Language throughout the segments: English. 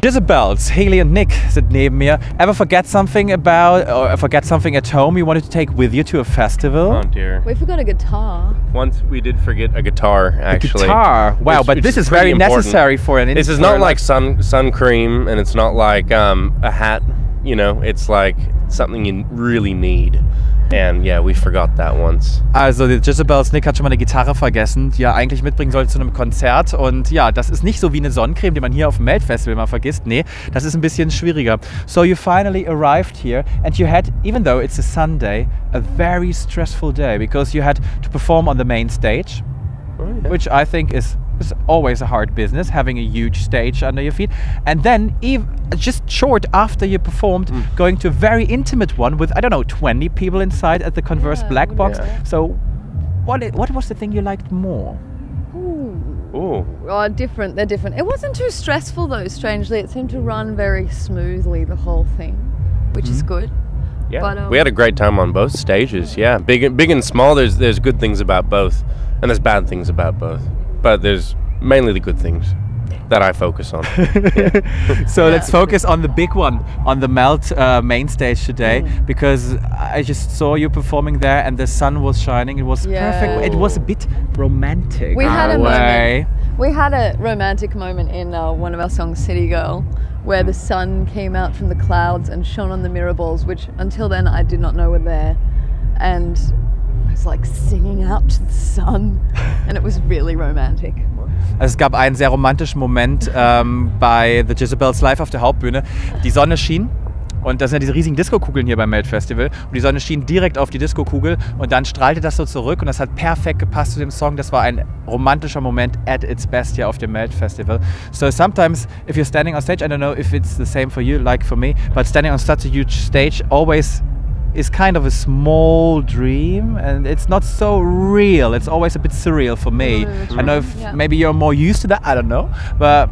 Jezabels, Hayley and Nick sind neben mir. Ever forget something at home you wanted to take with you to a festival? Oh dear. We forgot a guitar. Once we did forget a guitar, actually. A guitar? Wow, but this is very necessary for an This is not like sun cream, and it's not like a hat, you know, it's like something you really need. And yeah, we forgot that once. Also, die Jezabels, Nick hat schon mal eine Gitarre vergessen, die er eigentlich mitbringen sollte zu einem Konzert. Und ja, das ist nicht so wie eine Sonnencreme, die man hier auf dem Melt-Festival mal vergisst. Nee, das ist ein bisschen schwieriger. So you finally arrived here and you had, even though it's a Sunday, a very stressful day because you had to perform on the main stage, which I think is always a hard business, having a huge stage under your feet, and then just short after you performed, going to a very intimate one with, I don't know, 20 people inside at the Converse Black Box. So what was the thing you liked more? Ooh. Oh, different. They're different. It wasn't too stressful though, strangely. It seemed to run very smoothly, the whole thing, which is good. Yeah, but, we had a great time on both stages. Yeah, big and small. There's good things about both, and there's bad things about both. But there's mainly the good things that I focus on. So let's focus on the big one, on the Melt main stage today, because I just saw you performing there and the sun was shining. It was perfect. It was a bit romantic. We had a romantic moment in one of our songs, City Girl, where the sun came out from the clouds and shone on the mirror balls, which until then I did not know were there. And I was like singing out to the sun, and it was really romantic. Also es gab einen sehr romantischen Moment bei The Jezabels live auf der Hauptbühne. Die Sonne schien und das sind ja diese riesigen Disco-Kugeln hier beim Melt-Festival und die Sonne schien direkt auf die Disco-Kugel und dann strahlte das so zurück und das hat perfekt gepasst zu dem Song. Das war ein romantischer Moment at its best hier auf dem Melt-Festival. So sometimes if you're standing on stage, I don't know if it's the same for you like for me, but standing on such a huge stage always is kind of a small dream and it's not so real. It's always a bit surreal for me. I know if maybe you're more used to that, I don't know. But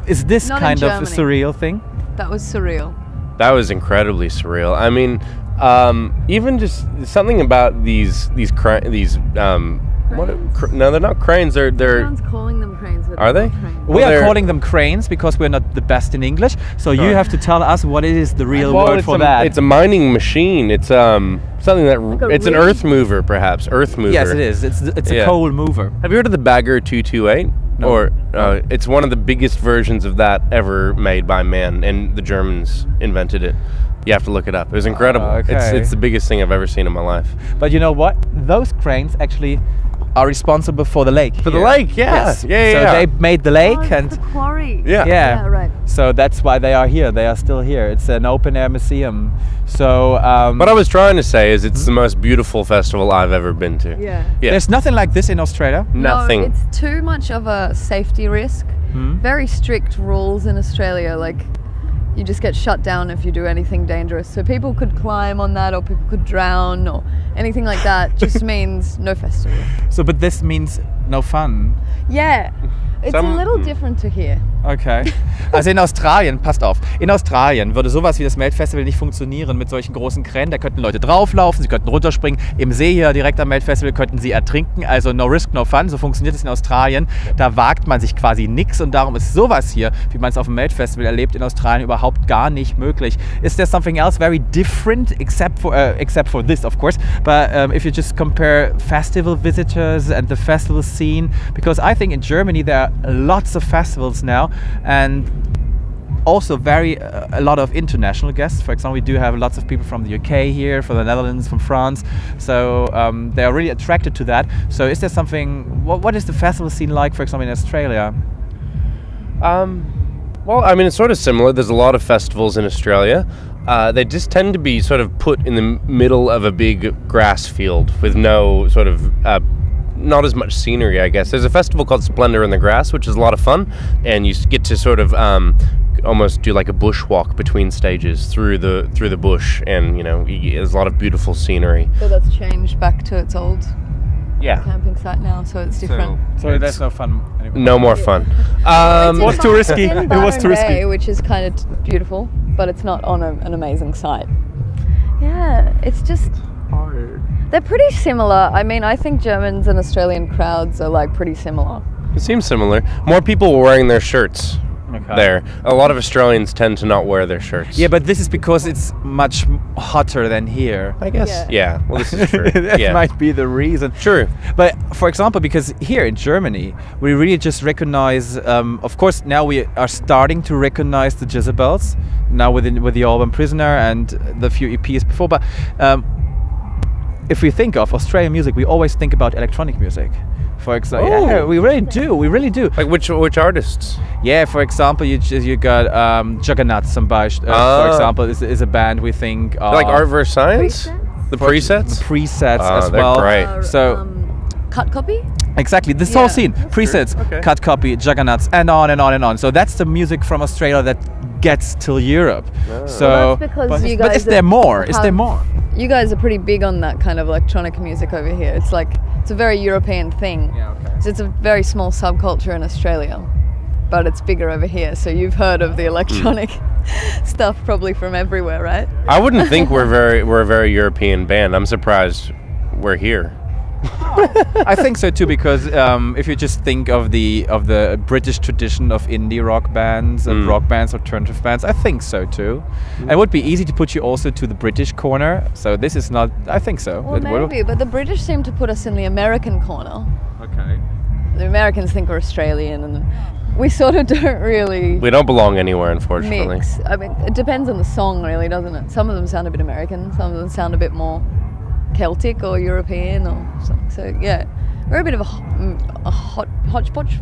is this not kind of a surreal thing? That was surreal. That was incredibly surreal. I mean, even just something about these no, they're not cranes. They're. Everyone's calling them cranes. Are they? Cranes. We are calling them cranes because we're not the best in English. So you have to tell us what it is the real word for that. It's a mining machine. It's something that like it's an earth mover, perhaps. Earth mover. Yes, it is. It's a coal mover. Have you heard of the Bagger 228? No. Or it's one of the biggest versions of that ever made by man, and the Germans invented it. You have to look it up. It was incredible. Okay. It's the biggest thing I've ever seen in my life. But you know what? Those cranes actually are responsible for the lake. For the lake, Yes. So they made the lake and the quarry. Yeah, right. So that's why they are here. They are still here. It's an open air museum. So what I was trying to say is it's the most beautiful festival I've ever been to. Yeah. There's nothing like this in Australia. Nothing. No, it's too much of a safety risk. Very strict rules in Australia, like you just get shut down if you do anything dangerous. So people could climb on that or people could drown or anything like that. Just means no festival. So, but this means no fun. Yeah. It's a little different to here. Okay. Also in Australien, passt auf, in Australien würde sowas wie das Melt-Festival nicht funktionieren mit solchen großen Kränen. Da könnten Leute drauflaufen, sie könnten runterspringen. Im See hier direkt am Melt-Festival könnten sie ertrinken. Also no risk, no fun. So funktioniert es in Australien. Da wagt man sich quasi nichts und darum ist sowas hier, wie man es auf dem Melt-Festival erlebt, in Australien überhaupt gar nicht möglich. Is there something else very different except for this, of course? But if you just compare festival visitors and the festival scene, because I think in Germany there are lots of festivals now and also a lot of international guests. For example, we do have lots of people from the UK here, from the Netherlands, from France. So they are really attracted to that. So is there something, what is the festival scene like, for example, in Australia? Well, I mean, it's sort of similar. There's a lot of festivals in Australia. They just tend to be sort of put in the middle of a big grass field with no sort of not as much scenery, I guess. There's a festival called Splendor in the Grass, which is a lot of fun, and you get to sort of almost do like a bushwalk between stages through the bush, and you know, there's a lot of beautiful scenery. So that's changed back to its old camping site now, so it's different. So there's no fun anymore. No more fun. It was too risky. It was too risky. Which is kind of beautiful, but it's not on an amazing site. Yeah, it's just hard. They're pretty similar. I mean, I think Germans and Australian crowds are like pretty similar. It seems similar. More people were wearing their shirts there. A lot of Australians tend to not wear their shirts. Yeah, but this is because it's much hotter than here. I guess. Yeah. Well, this is true. That might be the reason. True. But for example, because here in Germany, we really just recognize. Of course, now we are starting to recognize the Jezabels. Now with the album Prisoner and the few EPs before, but. If we think of Australian music, we always think about electronic music. For example, yeah, we really do. We really do. Like which artists? Yeah, for example, you got Juggernaut. For example, is a band we think like Art vs Science. The presets. The presets as they're well. Great. So Cut Copy. Exactly, this whole scene, presets, Cut Copy, Juggernauts, and on and on and on. So that's the music from Australia that gets till Europe. So, well, that's because you guys but is there more? Is there more? You guys are pretty big on that kind of electronic music over here. It's like it's a very European thing. Yeah, okay. So it's a very small subculture in Australia, but it's bigger over here. So you've heard of the electronic stuff probably from everywhere, right? I wouldn't think we're a very European band. I'm surprised we're here. I think so too, because if you just think of the British tradition of indie rock bands and rock bands, alternative bands, I think so too. It would be easy to put you also to the British corner. So this is not. I think so. Well, maybe, but the British seem to put us in the American corner. Okay. The Americans think we're Australian, and we sort of don't really. We don't belong anywhere, unfortunately. Mix. I mean, it depends on the song, really, doesn't it? Some of them sound a bit American. Some of them sound a bit more Celtic or European or something. So yeah, we're a bit of a hodgepodge.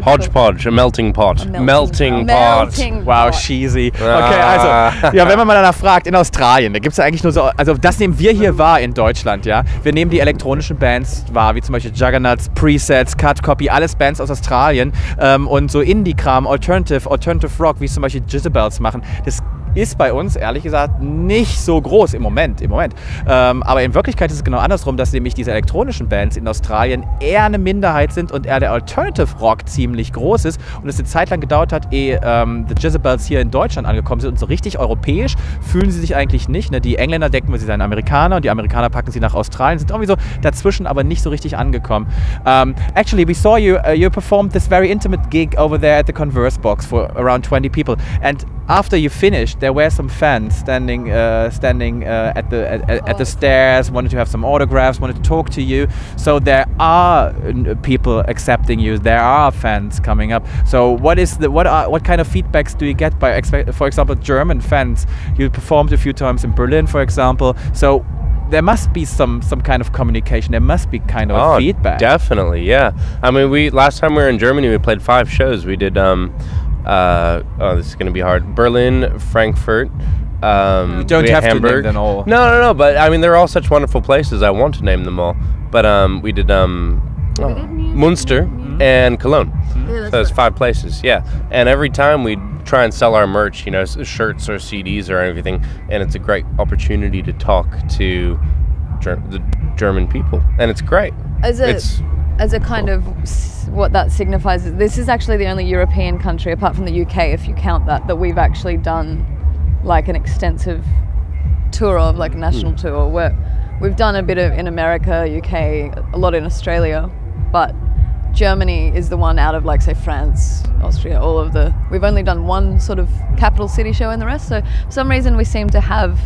Hodgepodge, a melting pot. Melting pot. Wow, cheesy. Okay, also, ja, wenn man mal danach fragt, in Australien, da gibt es ja eigentlich nur so, also das nehmen wir hier wahr in Deutschland, ja. Wir nehmen die elektronischen Bands wahr, wie zum Beispiel Juggernauts, Presets, Cut Copy, alles Bands aus Australien und so Indie-Kram, Alternative Rock, wie es zum Beispiel Jezabels machen, das ist bei uns, ehrlich gesagt, nicht so groß im Moment. Aber in Wirklichkeit ist es genau andersrum, dass nämlich diese elektronischen Bands in Australien eher eine Minderheit sind und eher der Alternative Rock ziemlich groß ist und es eine Zeit lang gedauert hat, ehe die Jezabels hier in Deutschland angekommen sind und so richtig europäisch fühlen sie sich eigentlich nicht. Ne? Die Engländer denken, sie seien Amerikaner und die Amerikaner packen sie nach Australien, sind irgendwie so dazwischen, aber nicht so richtig angekommen. Actually, we saw you performed this very intimate gig over there at the Converse box for around 20 people, and after you finished, there were some fans standing at the stairs, wanted to have some autographs, wanted to talk to you. So there are people accepting you. There are fans coming up. So what kind of feedbacks do you get by, for example, German fans? You performed a few times in Berlin, for example. So there must be some kind of communication. There must be kind of feedback. Definitely, yeah. I mean, last time we were in Germany, we played 5 shows. We did. This is going to be hard. Berlin, Frankfurt. You don't have Hamburg. To name them all. No. But I mean, they're all such wonderful places. I want to name them all. But we did Munster and Cologne. Yeah, so it's 5 places. Yeah, and every time we try and sell our merch, you know, shirts or CDs or everything, and it's a great opportunity to talk to the German people, and it's great. As a kind of what that signifies, this is actually the only European country, apart from the UK, if you count that we've actually done like an extensive tour of, like a national tour. Where we've done a bit of in America, UK, a lot in Australia, but Germany is the one out of, like, say, France, Austria, we've only done one sort of capital city show in the rest. So for some reason we seem to have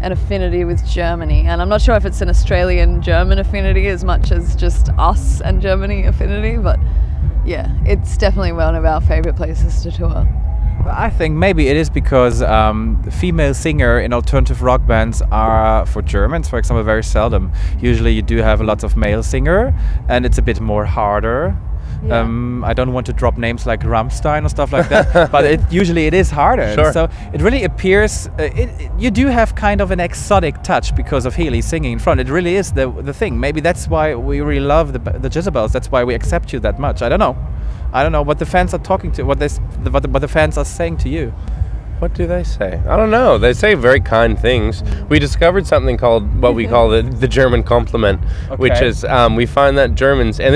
an affinity with Germany, and I'm not sure if it's an Australian-German affinity as much as just us and Germany affinity, but yeah, it's definitely one of our favourite places to tour. I think maybe it is because the female singer in alternative rock bands are, for Germans, for example, very seldom. Usually you do have lots of male singer, and it's a bit more harder. Yeah. I don't want to drop names like Rammstein or stuff like that, but usually it is harder. Sure. So it really appears, you do have kind of an exotic touch because of Hayley singing in front. It really is the thing. Maybe that's why we really love the Jezabels. That's why we accept you that much. I don't know what the fans are talking to, what the fans are saying to you. What do they say? I don't know. They say very kind things. We discovered something called what we call the German compliment, which is we find that Germans, and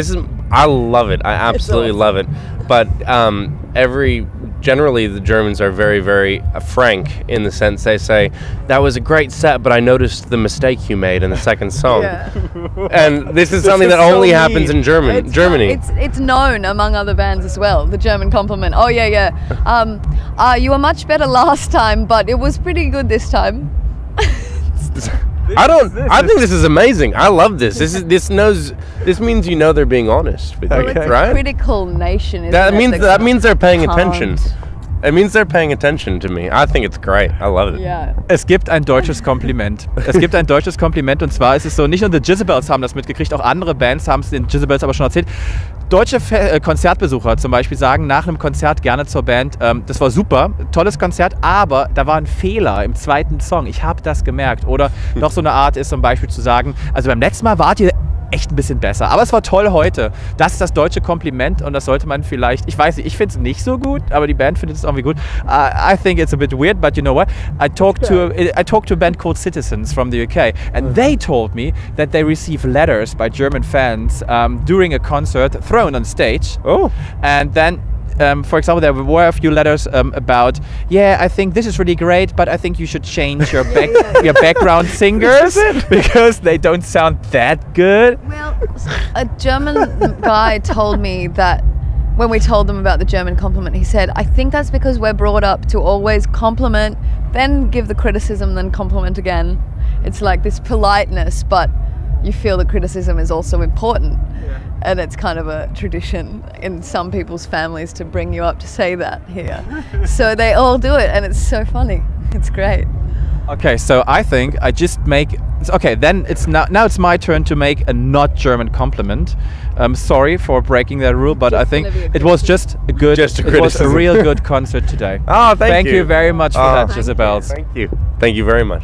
I love it. I absolutely love it. But every generally the Germans are very, very frank in the sense they say, that was a great set, but I noticed the mistake you made in the second song. Yeah. And this is something that only happens in Germany. It's known among other bands as well, the German compliment. Oh, yeah. You were much better last time, but it was pretty good this time. I think this is amazing. I love this. This means you know they're being honest with you, It's a right? critical nation, isn't That it? means they're paying Can't. attention. It means they're paying attention to me. I think it's great. I love it. Yeah. Es gibt ein deutsches Kompliment. Es gibt ein deutsches Kompliment und zwar ist es so, nicht nur die Jezabels haben das mitgekriegt, auch andere Bands haben es den Jezabels aber schon erzählt. Deutsche Konzertbesucher zum Beispiel sagen nach einem Konzert gerne zur Band, das war super, tolles Konzert, aber da war ein Fehler im zweiten Song. Ich habe das gemerkt. Oder noch so eine Art ist zum Beispiel zu sagen, also beim letzten Mal wart ihr echt ein bisschen besser. Aber es war toll heute. Das ist das deutsche Kompliment und das sollte man vielleicht, ich weiß nicht, ich finde es nicht so gut, aber die Band findet es irgendwie gut. I think it's a bit weird, but you know what? I talked to a band called Citizens from the UK and they told me that they receive letters by German fans during a concert thrown on stage. Oh. And then for example, there were a few letters about, I think this is really great, but I think you should change your your background singers because they don't sound that good. Well, a German guy told me that when we told them about the German compliment, he said, I think that's because we're brought up to always compliment, then give the criticism, then compliment again. It's like this politeness, but you feel that criticism is also important. And it's kind of a tradition in some people's families to bring you up to say that here. So they all do it and it's so funny. It's great. Okay, so I think I just make... Okay, then it's now it's my turn to make a not German compliment. Sorry for breaking that rule, but I think it was just a good... It was a real good concert today. Oh, thank you. Thank you very much for that, Jezabels. Thank you. Thank you very much.